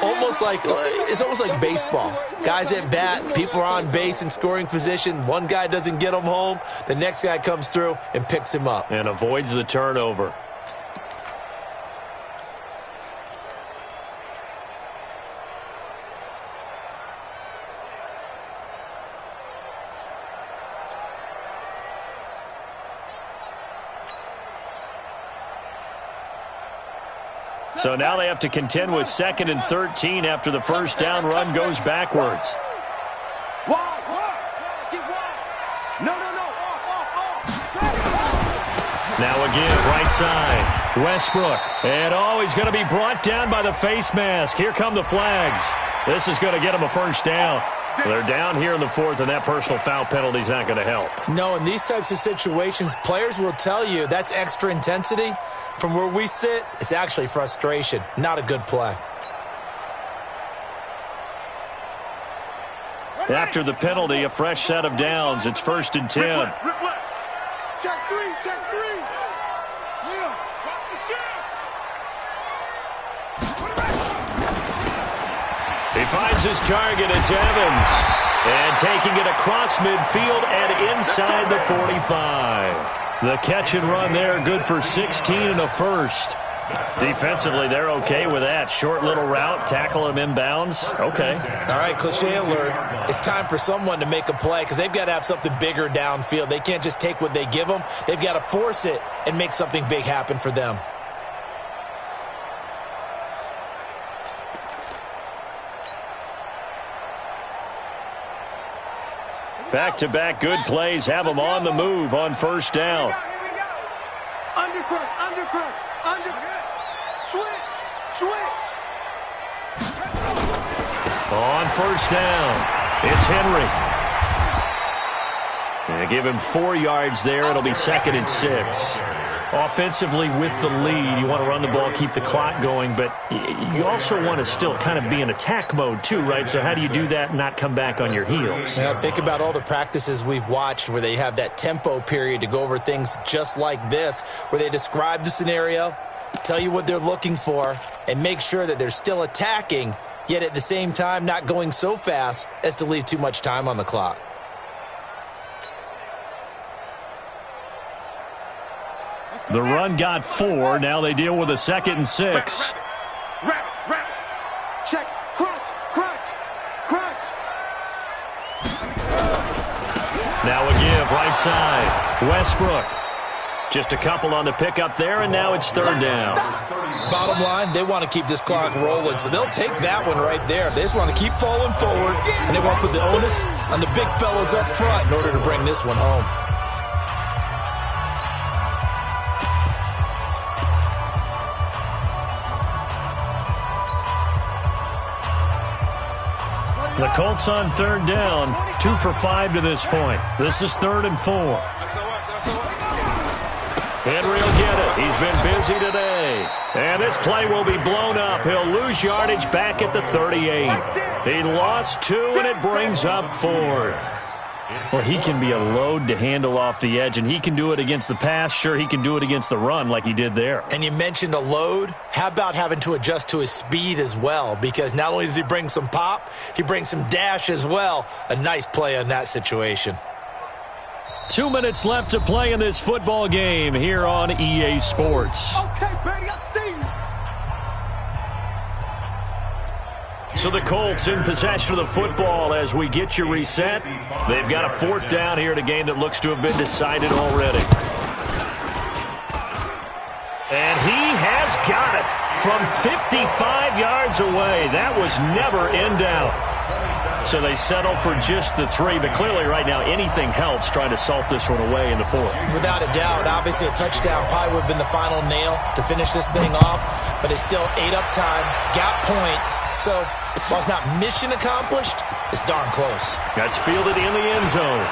It's almost like baseball. Guys at bat, people are on base in scoring position. One guy doesn't get him home. The next guy comes through and picks him up. And avoids the turnover. So now they have to contend with 2nd and 13 after the first down run goes backwards. Now again, right side, Westbrook. And he's going to be brought down by the face mask. Here come the flags. This is going to get him a first down. They're down here in the 4th, and that personal foul penalty is not going to help. No, in these types of situations, players will tell you that's extra intensity. From where we sit, it's actually frustration. Not a good play. After the penalty, a fresh set of downs. It's 1st and 10. Check three. Yeah. He finds his target. It's Evans. And taking it across midfield and inside the 45. The catch and run there, good for 16 and a first. Defensively, they're okay with that. Short little route, tackle him inbounds. Okay. All right, cliche alert. It's time for someone to make a play because they've got to have something bigger downfield. They can't just take what they give them. They've got to force it and make something big happen for them. Back-to-back good plays have them on the move on first down. Undercrush. Switch. On first down, it's Henry. And give him 4 yards there. It'll be 2nd and 6. Offensively with the lead, you want to run the ball, keep the clock going, but you also want to still kind of be in attack mode too, right? So how do you do that and not come back on your heels? Yeah, think about all the practices we've watched where they have that tempo period to go over things just like this, where they describe the scenario, tell you what they're looking for, and make sure that they're still attacking, yet at the same time not going so fast as to leave too much time on the clock. The run got 4. Now they deal with a 2nd and 6. Wrap. Check. Crunch. Now a give, right side. Westbrook. Just a couple on the pickup there, and now it's 3rd down. Bottom line, they want to keep this clock rolling, so they'll take that one right there. They just want to keep falling forward, and they want to put the onus on the big fellas up front in order to bring this one home. The Colts on 3rd down, 2 for 5 to this point. This is 3rd and 4. Henry will get it. He's been busy today. And this play will be blown up. He'll lose yardage back at the 38. He lost 2, and it brings up 4th. Well, he can be a load to handle off the edge, and he can do it against the pass. Sure, he can do it against the run like he did there. And you mentioned a load. How about having to adjust to his speed as well? Because not only does he bring some pop, he brings some dash as well. A nice play on that situation. 2 minutes left to play in this football game here on EA Sports. Okay, baby, I see you. So the Colts in possession of the football as we get you reset. They've got a 4th down here in a game that looks to have been decided already. And he has got it from 55 yards away. That was never in doubt. So they settle for just the 3, but clearly right now anything helps trying to salt this one away in the 4th. Without a doubt, obviously a touchdown probably would have been the final nail to finish this thing off, but it's still 8 up time, got points, so while it's not mission accomplished, it's darn close. That's fielded in the end zone.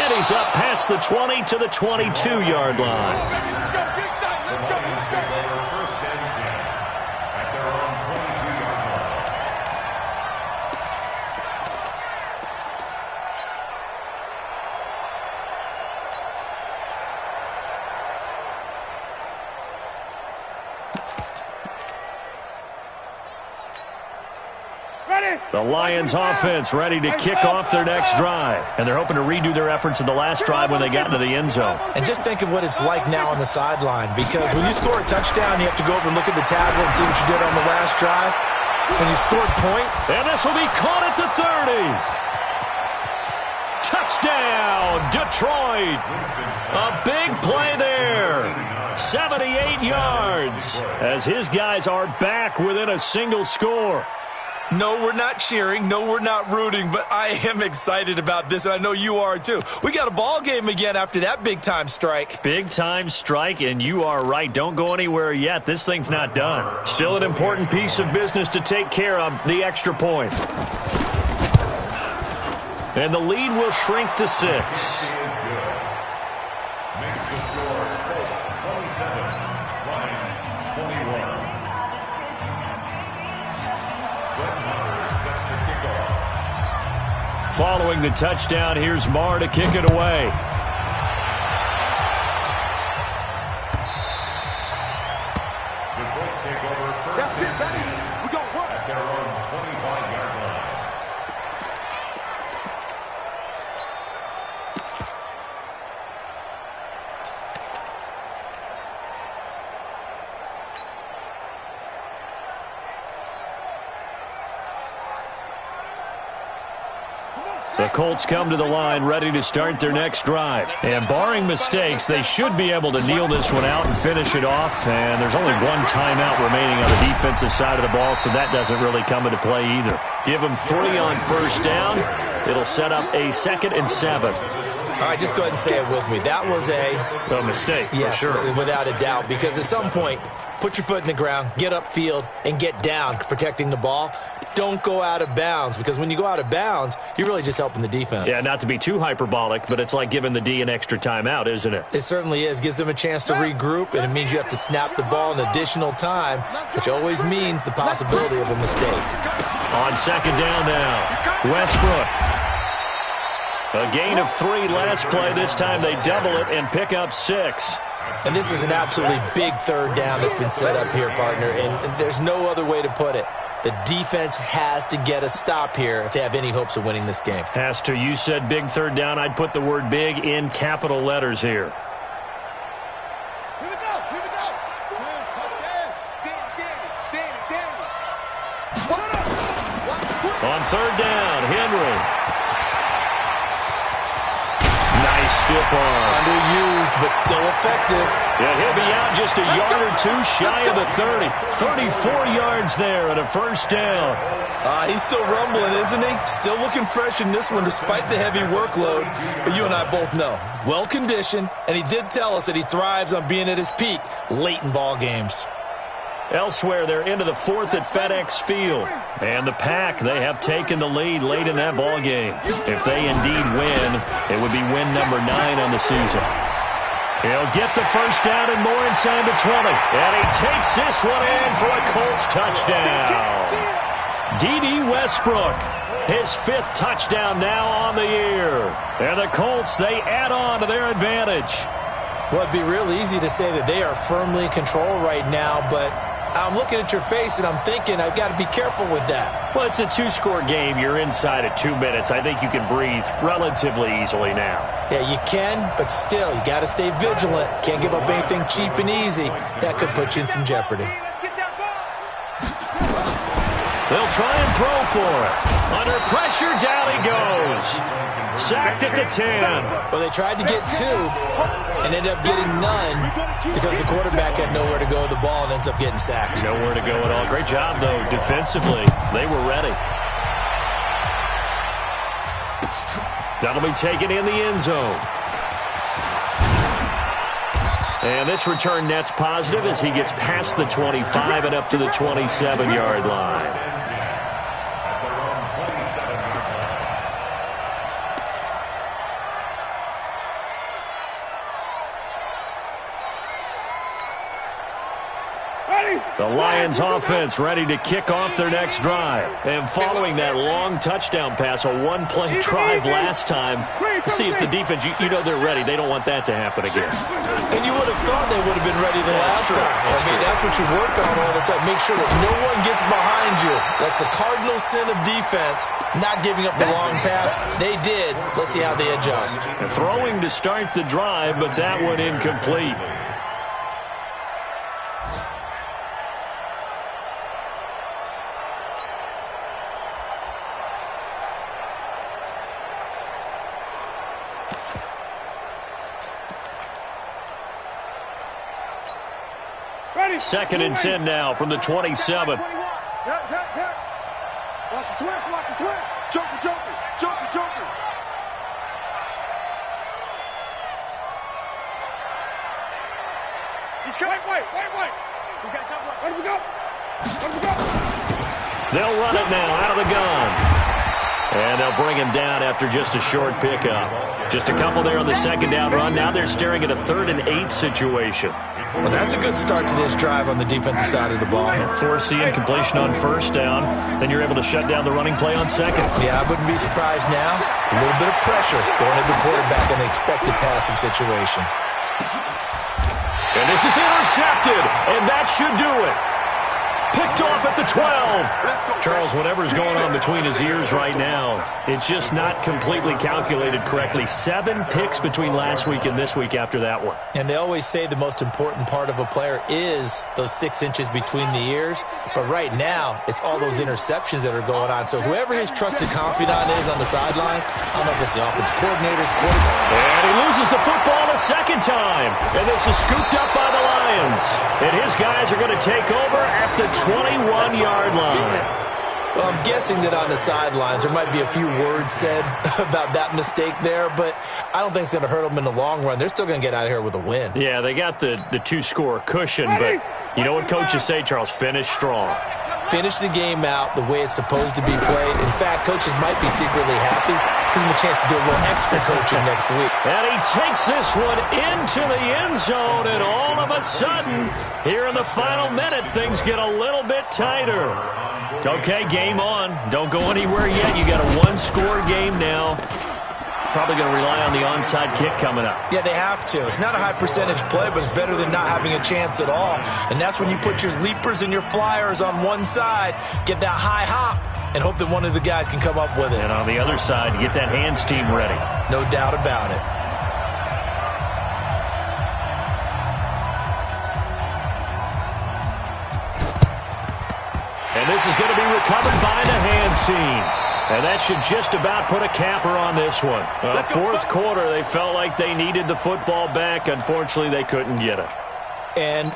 And he's up past the 20 to the 22-yard line. The Lions offense ready to kick off their next drive. And they're hoping to redo their efforts in the last drive when they got into the end zone. And just think of what it's like now on the sideline, because when you score a touchdown, you have to go over and look at the tablet and see what you did on the last drive. When you scored point. And this will be caught at the 30. Touchdown, Detroit. A big play there. 78 yards, as his guys are back within a single score. No, we're not cheering. No, we're not rooting, but I am excited about this, and I know you are too. We got a ball game again after that big-time strike. Big-time strike, and you are right. Don't go anywhere yet. This thing's not done. Still an important piece of business to take care of, the extra point. And the lead will shrink to 6. Following the touchdown, here's Marr to kick it away. The Colts take over first and 10 We go work. at their own 25-yard line. The Colts come to the line ready to start their next drive. And barring mistakes, they should be able to kneel this one out and finish it off. And there's only one timeout remaining on the defensive side of the ball, so that doesn't really come into play either. Give them 3 on first down. It'll set up a 2nd and 7. All right, just go ahead and say it with me. That was a mistake, yes, for sure. Without a doubt, because at some point, put your foot in the ground, get upfield, and get down, protecting the ball. Don't go out of bounds, because when you go out of bounds, you're really just helping the defense. Yeah, not to be too hyperbolic, but it's like giving the D an extra timeout, isn't it? It certainly is. Gives them a chance to regroup, and it means you have to snap the ball an additional time, which always means the possibility of a mistake. On 2nd down now, Westbrook. A gain of 3 last play. This time they double it and pick up 6. And this is an absolutely big 3rd down that's been set up here, partner, and there's no other way to put it. The defense has to get a stop here if they have any hopes of winning this game. Has to. You said big 3rd down. I'd put the word big in capital letters here. Here we go. Here we go. Danny. On 3rd down, Henry. Nice stiff arm. Underused, but still effective. Yeah, he'll be out just a yard or 2 shy of the 30. 34 yards there and a first down. He's still rumbling, isn't he? Still looking fresh in this one despite the heavy workload. But you and I both know, well-conditioned, and he did tell us that he thrives on being at his peak late in ball games. Elsewhere, they're into the 4th at FedEx Field. And the Pack, they have taken the lead late in that ball game. If they indeed win, it would be win number 9 on the season. He'll get the first down and more inside the 20. And he takes this one in for a Colts touchdown. D.D. Westbrook, his 5th touchdown now on the year. And the Colts, they add on to their advantage. Well, it'd be real easy to say that they are firmly in control right now, but I'm looking at your face and I'm thinking I've got to be careful with that. Well, it's a 2-score game. You're inside at 2 minutes. I think you can breathe relatively easily now. Yeah, you can, but still, you got to stay vigilant. Can't give up anything cheap and easy. That could put you in some jeopardy. They'll try and throw for it. Under pressure, down he goes. Sacked at the 10. Well, they tried to get 2 and ended up getting none because the quarterback had nowhere to go with the ball and ends up getting sacked. Nowhere to go at all. Great job, though, defensively. They were ready. That'll be taken in the end zone. And this return net's positive as he gets past the 25 and up to the 27-yard line. The Lions offense ready to kick off their next drive. And following that long touchdown pass, a 1-play drive last time, see if the defense, you know they're ready. They don't want that to happen again. And you would have thought they would have been ready the last time. That's what you work on all the time. Make sure that no one gets behind you. That's the cardinal sin of defense, not giving up the long pass. They did. Let's see how they adjust. Throwing to start the drive, but that one incomplete. Second and 10 now from the 27. Watch the twist, watch the twist. Joker. He's coming. Wait. We got to go. Let him go. They'll run it now out of the gun. And they'll bring him down after just a short pickup. Just a couple there on the second down run. Now they're staring at a 3rd and 8 situation. Well, that's a good start to this drive on the defensive side of the ball. Forcing completion on first down. Then you're able to shut down the running play on second. Yeah, I wouldn't be surprised now. A little bit of pressure going at the quarterback in an expected passing situation. And this is intercepted, and that should do it. Picked off at the 12. Charles, whatever's going on between his ears right now, it's just not completely calculated correctly. 7 picks between last week and this week after that one. And they always say the most important part of a player is those 6 inches between the ears. But right now, it's all those interceptions that are going on. So whoever his trusted confidant is on the sidelines, I don't know if it's the offensive coordinator, And he loses the football a second time. And this is scooped up by the Lions. And his guys are going to take over at the 21-yard line. Well, I'm guessing that on the sidelines there might be a few words said about that mistake there, but I don't think it's going to hurt them in the long run. They're still going to get out of here with a win. Yeah, they got the 2-score cushion, but you know what coaches say, Charles? Finish strong. Finish the game out the way it's supposed to be played. In fact, coaches might be secretly happy. Gives them a chance to do a little extra coaching next week. And he takes this one into the end zone, and all of a sudden, here in the final minute, things get a little bit tighter. Okay, game on. Don't go anywhere yet. You got a 1-score game now. Probably going to rely on the onside kick coming up. Yeah, they have to. It's not a high percentage play, but it's better than not having a chance at all. And that's when you put your leapers and your flyers on one side, get that high hop, and hope that one of the guys can come up with it. And on the other side, get that hands team ready. No doubt about it. And this is going to be recovered by the hands team. And that should just about put a capper on this one. Fourth quarter, they felt like they needed the football back. Unfortunately, they couldn't get it. And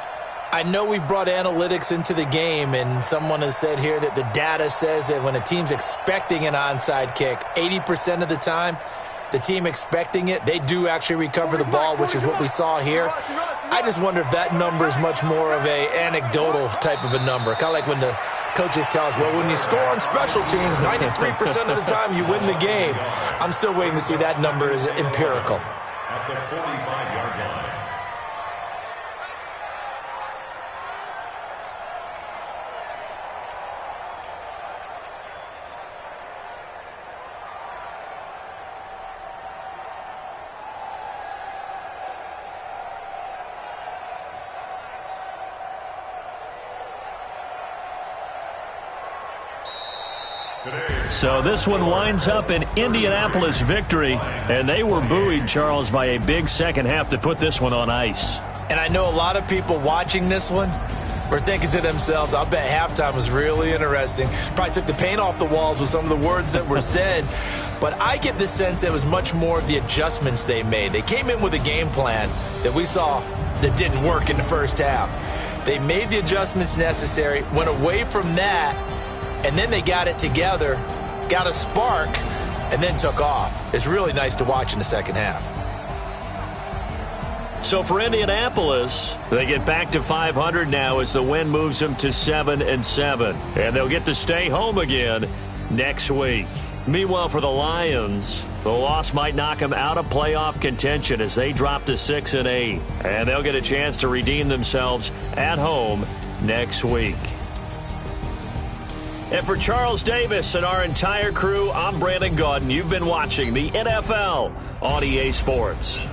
I know we brought analytics into the game, and someone has said here that the data says that when a team's expecting an onside kick, 80% of the time, the team expecting it, they do actually recover the ball, which is what we saw here. I just wonder if that number is much more of a anecdotal type of a number. Kind of like when the coaches tell us, well, when you score on special teams, 93% of the time you win the game. I'm still waiting to see that number is empirical. At the 45-yard line. So this one winds up an Indianapolis victory, and they were buoyed, Charles, by a big second half to put this one on ice. And I know a lot of people watching this one were thinking to themselves, I'll bet halftime was really interesting. Probably took the paint off the walls with some of the words that were said. But I get the sense it was much more of the adjustments they made. They came in with a game plan that we saw that didn't work in the first half. They made the adjustments necessary, went away from that, and then they got it together, got a spark, and then took off. It's really nice to watch in the second half. So for Indianapolis, they get back to 500 now as the win moves them to 7-7. And they'll get to stay home again next week. Meanwhile, for the Lions, the loss might knock them out of playoff contention as they drop to 6-8. And they'll get a chance to redeem themselves at home next week. And for Charles Davis and our entire crew, I'm Brandon Gaudin. You've been watching the NFL on EA Sports.